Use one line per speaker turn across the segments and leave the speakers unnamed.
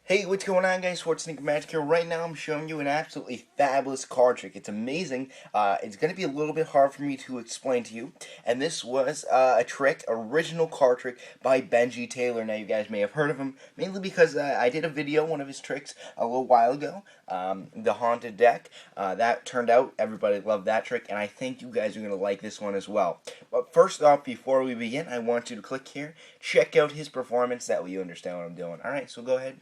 Hey, what's going on, guys? Schwarzenegger Magic here. Right now, I'm showing you an absolutely fabulous card trick. It's amazing. It's going to be a little bit hard for me to explain to you. And this was a trick, original card trick by Benji Taylor. Now, you guys may have heard of him, mainly because I did a video, one of his tricks, a little while ago. The Haunted Deck. That turned out, everybody loved that trick, and I think you guys are going to like this one as well. But first off, before we begin, I want you to click here, check out his performance. That way you understand what I'm doing. Alright, so go ahead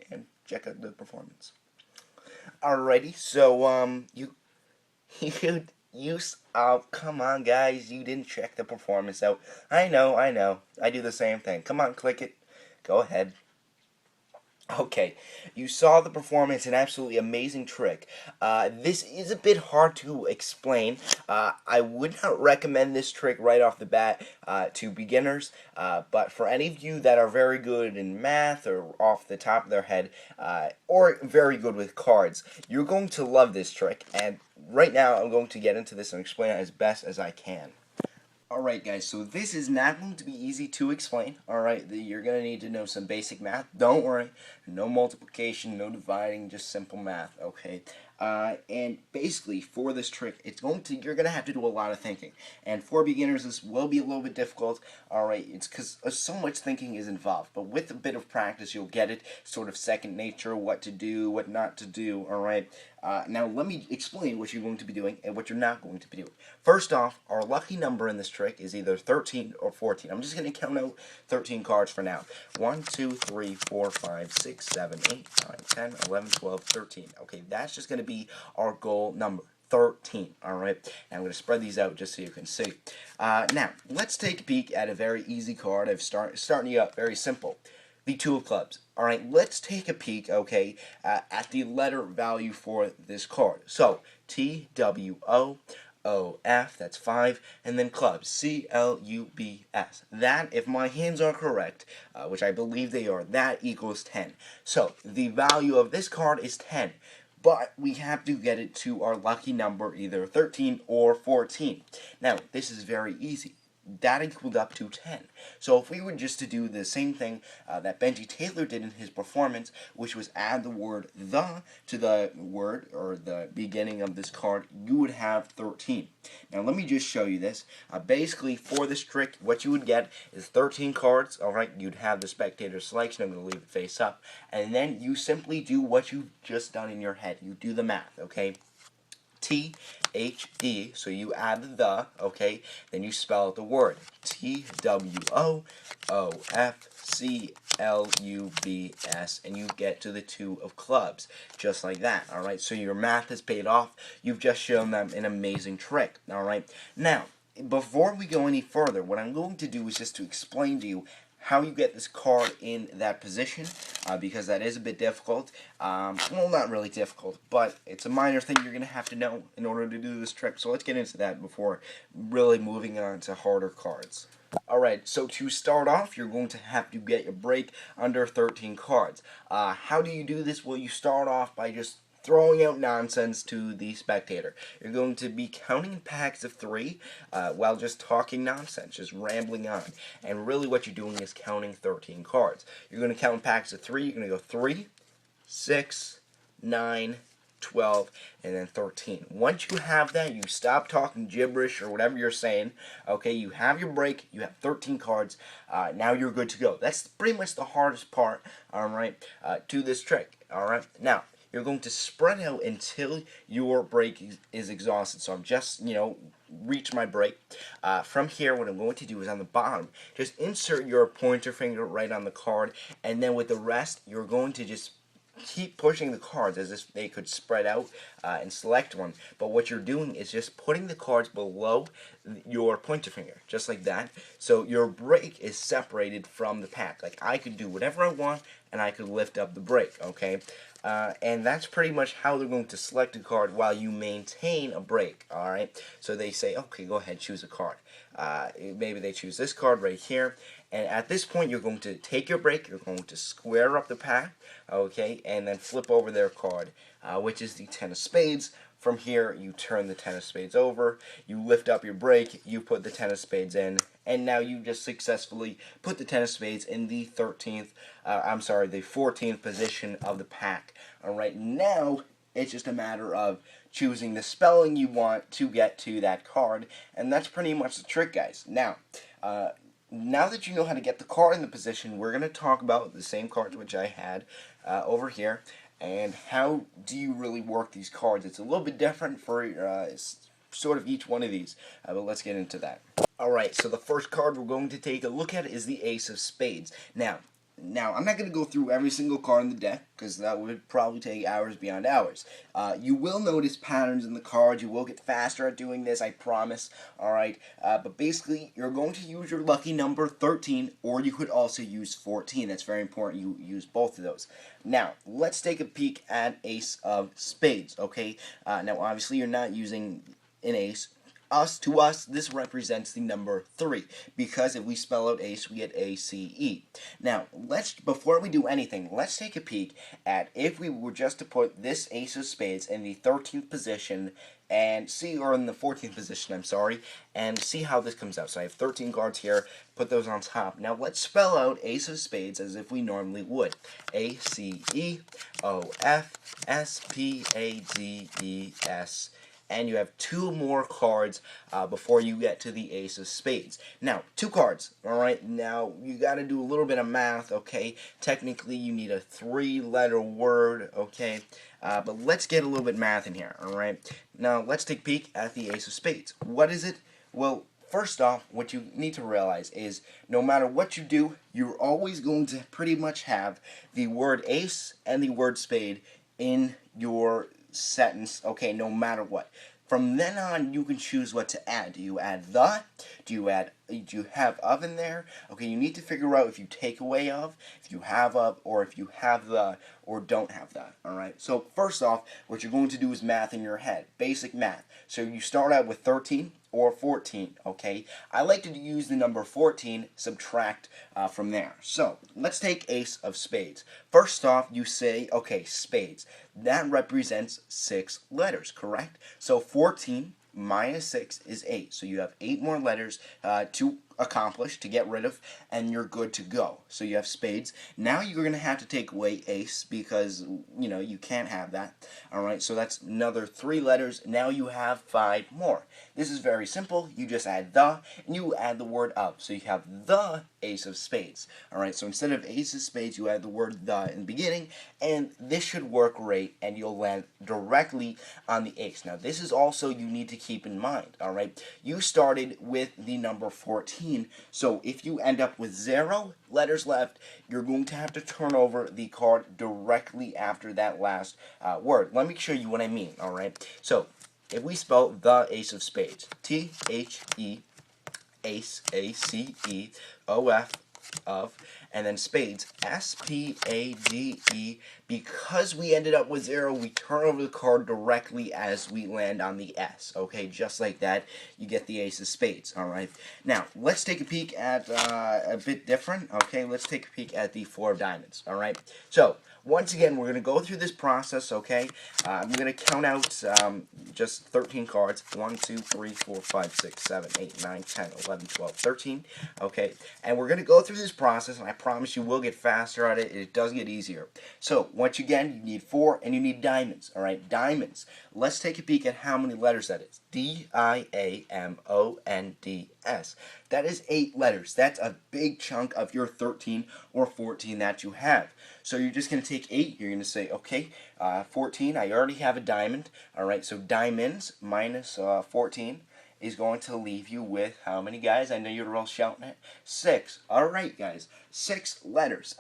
and check out the performance. Alrighty, so oh, come on, guys, you didn't check the performance out. I know, I do the same thing. Come on, click it. Go ahead. Okay, you saw the performance, an absolutely amazing trick. This is a bit hard to explain. I would not recommend this trick right off the bat to beginners, but for any of you that are very good in math or off the top of their head, or very good with cards, you're going to love this trick, and right now I'm going to get into this and explain it as best as I can. Alright guys, so this is not going to be easy to explain. Alright, you're going to need to know some basic math. Don't worry, no multiplication, no dividing, just simple math, okay? And basically, for this trick, you're going to have to do a lot of thinking. And for beginners, this will be a little bit difficult. Alright, it's because so much thinking is involved. But with a bit of practice, you'll get it, sort of second nature, what to do, what not to do, alright? Now, let me explain what you're going to be doing and what you're not going to be doing. First off, our lucky number in this trick is either 13 or 14. I'm just going to count out 13 cards for now. 1, 2, 3, 4, 5, 6, 7, 8, 9, 10, 11, 12, 13. Okay, that's just going to be our goal number. 13, alright? And I'm going to spread these out just so you can see. Now, let's take a peek at a very easy card. I've starting you up very simple. The Two of Clubs. Alright, let's take a peek, okay, at the letter value for this card. So, T-W-O-O-F, that's 5, and then clubs, C-L-U-B-S. That, if my hands are correct, which I believe they are, that equals 10. So, the value of this card is 10. But we have to get it to our lucky number, either 13 or 14. Now, this is very easy. That equaled up to 10. So if we were just to do the same thing that Benji Taylor did in his performance, which was add the word the to the word or the beginning of this card, you would have 13. Now let me just show you this. Basically, for this trick, what you would get is 13 cards. Alright, you'd have the spectator selection. I'm going to leave it face up. And then you simply do what you've just done in your head. You do the math, okay? T-H-E, so you add the, okay, then you spell out the word. T-W-O-O-F-C-L-U-B-S, and you get to the Two of Clubs, just like that, alright? So your math has paid off. You've just shown them an amazing trick, alright? Now, before we go any further, what I'm going to do is just to explain to you how you get this card in that position, because that is a bit difficult. Well, not really difficult, but it's a minor thing you're going to have to know in order to do this trick. So let's get into that before really moving on to harder cards. Alright, so to start off, you're going to have to get your break under 13 cards. How do you do this? Well, you start off by just throwing out nonsense to the spectator. You're going to be counting packs of 3 while just talking nonsense, just rambling on. And really what you're doing is counting 13 cards. You're going to count packs of 3. You're going to go 3, 6, 9, 12, and then 13. Once you have that, you stop talking gibberish or whatever you're saying. Okay, you have your break. You have 13 cards. Now you're good to go. That's pretty much the hardest part, alright, to this trick. Alright, now, you're going to spread out until your break is exhausted. So I'm just, reach my break. From here, what I'm going to do is on the bottom, just insert your pointer finger right on the card, and then with the rest, you're going to just keep pushing the cards as if they could spread out and select one. But what you're doing is just putting the cards below your pointer finger, just like that. So your break is separated from the pack. Like I could do whatever I want, and I could lift up the break, okay? And that's pretty much how they're going to select a card while you maintain a break, alright? So they say, okay, go ahead, choose a card. Maybe they choose this card right here. And at this point, you're going to take your break, you're going to square up the pack, okay, and then flip over their card, which is the Ten of Spades, from here, you turn the 10 of spades over, you lift up your break, you put the 10 of spades in, and now you just successfully put the 10 of spades in the 14th position of the pack. Alright, now it's just a matter of choosing the spelling you want to get to that card, and that's pretty much the trick, guys. Now that you know how to get the card in the position, we're going to talk about the same cards which I had over here, and how do you really work these cards. It's a little bit different for sort of each one of these, but let's get into that. Alright, so the first card we're going to take a look at is the Ace of Spades. Now, I'm not going to go through every single card in the deck, because that would probably take hours beyond hours. You will notice patterns in the cards. You will get faster at doing this, I promise. Alright, but basically, you're going to use your lucky number 13, or you could also use 14. That's very important. You use both of those. Now, let's take a peek at Ace of Spades, okay? Now, obviously, you're not using an ace. To us, this represents the number 3, because if we spell out ace, we get A-C-E. Now, before we do anything, let's take a peek at if we were just to put this Ace of Spades in the 13th position and see, or in the 14th position, I'm sorry, and see how this comes out. So I have 13 cards here, put those on top. Now let's spell out Ace of Spades as if we normally would. A-C-E-O-F-S-P-A-D-E-S. And you have 2 more cards before you get to the Ace of Spades. Now, 2 cards, alright? Now, you got to do a little bit of math, okay? Technically, you need a 3-letter word, okay? But let's get a little bit math in here, alright? Now, let's take a peek at the Ace of Spades. What is it? Well, first off, what you need to realize is no matter what you do, you're always going to pretty much have the word ace and the word spade in your sentence, okay, no matter what. From then on, you can choose what to add. Do you add the? Do you have of in there? Okay, you need to figure out if you take away of, if you have of, or if you have the, or don't have that. Alright, so first off, what you're going to do is math in your head. Basic math. So you start out with 13 or 14, okay? I like to use the number 14, subtract from there. So, let's take Ace of Spades. First off, you say, okay, spades. That represents 6 letters, correct? So 14 minus 6 is 8. So you have 8 more letters to accomplish, to get rid of, and you're good to go. So you have spades. Now you're going to have to take away ace because, you know, you can't have that. Alright, so that's another 3 letters. Now you have 5 more. This is very simple. You just add the, and you add the word of. So you have the Ace of Spades. Alright, so instead of Ace of Spades, you add the word the in the beginning, and this should work great, and you'll land directly on the ace. Now, this is also you need to keep in mind, alright? You started with the number 14, so if you end up with 0 letters left, you're going to have to turn over the card directly after that last word. Let me show you what I mean, alright? So, if we spell the Ace of Spades, T-H-E, Ace, A-C-E-O-F, of, and then spades, S-P-A-D-E. Because we ended up with 0, we turn over the card directly as we land on the S. Okay, just like that, you get the Ace of Spades. Alright, now, let's take a peek at a bit different. Okay, let's take a peek at the 4 of diamonds. Alright, so, once again, we're going to go through this process, okay? I'm going to count out just 13 cards. 1, 2, 3, 4, 5, 6, 7, 8, 9, 10, 11, 12, 13. Okay? And we're going to go through this process, and I promise you will get faster at it. It does get easier. So, once again, you need 4, and you need diamonds. Alright? Diamonds. Let's take a peek at how many letters that is. D-I-A-M-O-N-D-S. That is 8 letters. That's a big chunk of your 13 or 14 that you have. So you're just going to take 8. You're going to say, okay, 14, I already have a diamond. Alright, so diamonds minus 14 is going to leave you with how many, guys? I know you're all shouting it. 6. Alright, guys. 6 letters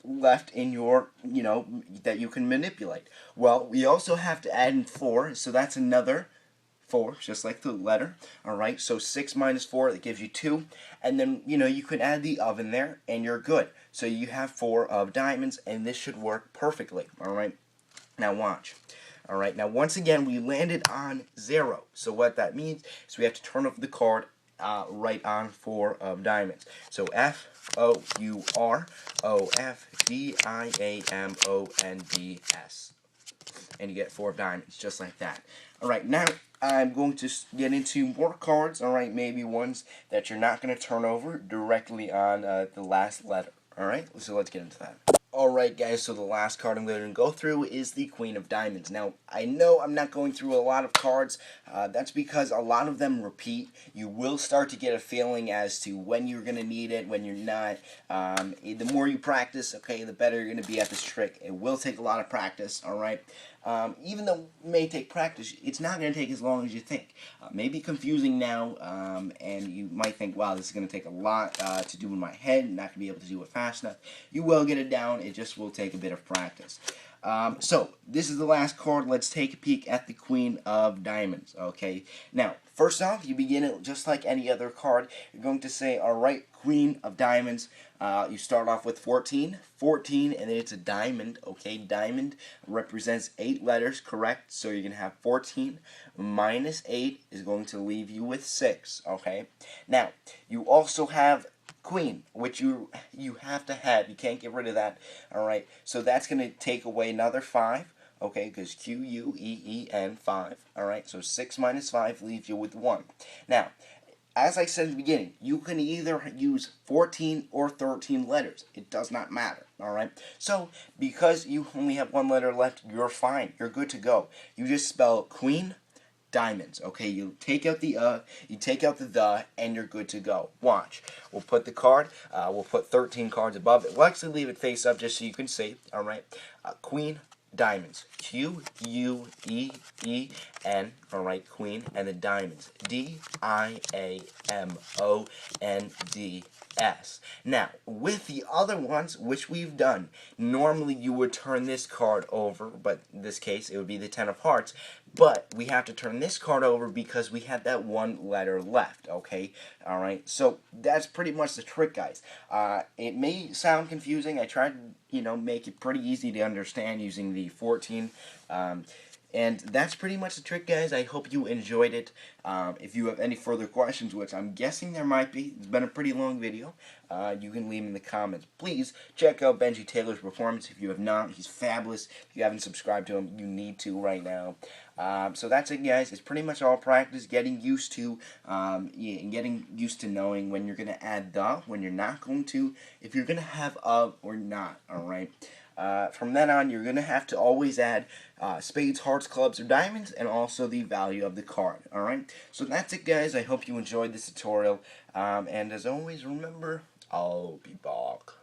left in your, you know, that you can manipulate. Well, we also have to add in 4, so that's another 4, just like the letter. Alright, so 6 minus 4, that gives you 2. And then, you know, you can add the of in there, and you're good. So you have 4 of diamonds, and this should work perfectly. Alright, now watch. Alright, now once again, we landed on 0. So what that means is we have to turn over the card right on 4 of diamonds. So F-O-U-R-O-F-D-I-A-M-O-N-D-S. and you get 4 of diamonds, just like that. Alright, now I'm going to get into more cards, alright, maybe ones that you're not going to turn over directly on the last letter. Alright, so let's get into that. Alright guys, so the last card I'm going to go through is the Queen of Diamonds. Now, I know I'm not going through a lot of cards. That's because a lot of them repeat. You will start to get a feeling as to when you're going to need it, when you're not. The more you practice, okay, the better you're going to be at this trick. It will take a lot of practice, alright? Even though it may take practice, it's not going to take as long as you think. Maybe confusing now, and you might think, wow, this is going to take a lot to do in my head, not going to be able to do it fast enough. You will get it down, it just will take a bit of practice. So, this is the last card. Let's take a peek at the Queen of Diamonds, okay? Now, first off, you begin it just like any other card. You're going to say, alright, Queen of Diamonds. You start off with 14, and then it's a diamond, okay? Diamond represents 8 letters, correct? So you're going to have 14 minus 8 is going to leave you with 6, okay? Now, you also have Queen, which you have to have. You can't get rid of that, alright? So that's going to take away another 5, okay? Because Queen, 5, alright? So 6 minus 5 leaves you with 1. Now, as I said at the beginning, you can either use 14 or 13 letters. It does not matter, alright? So, because you only have 1 letter left, you're fine. You're good to go. You just spell Queen Diamonds, okay? You take out the you take out the, and you're good to go. Watch. We'll put the card, we'll put 13 cards above it. We'll actually leave it face up just so you can see, alright? Queen Diamonds. Queen, alright, Queen, and the Diamonds. Diamonds. Now, with the other ones, which we've done, normally you would turn this card over, but in this case, it would be the 10 of Hearts, but we have to turn this card over because we had that 1 letter left, okay? Alright, so that's pretty much the trick, guys. It may sound confusing. I tried to, make it pretty easy to understand using the 14. And that's pretty much the trick, guys. I hope you enjoyed it. If you have any further questions, which I'm guessing there might be, it's been a pretty long video, you can leave them in the comments. Please check out Benji Taylor's performance if you have not. He's fabulous. If you haven't subscribed to him, you need to right now. So that's it, guys. It's pretty much all practice, getting used to, getting used to knowing when you're going to add the, when you're not going to, if you're going to have of or not, alright? From then on, you're going to have to always add spades, hearts, clubs, or diamonds, and also the value of the card, alright? So that's it, guys. I hope you enjoyed this tutorial, and as always, remember, I'll be back.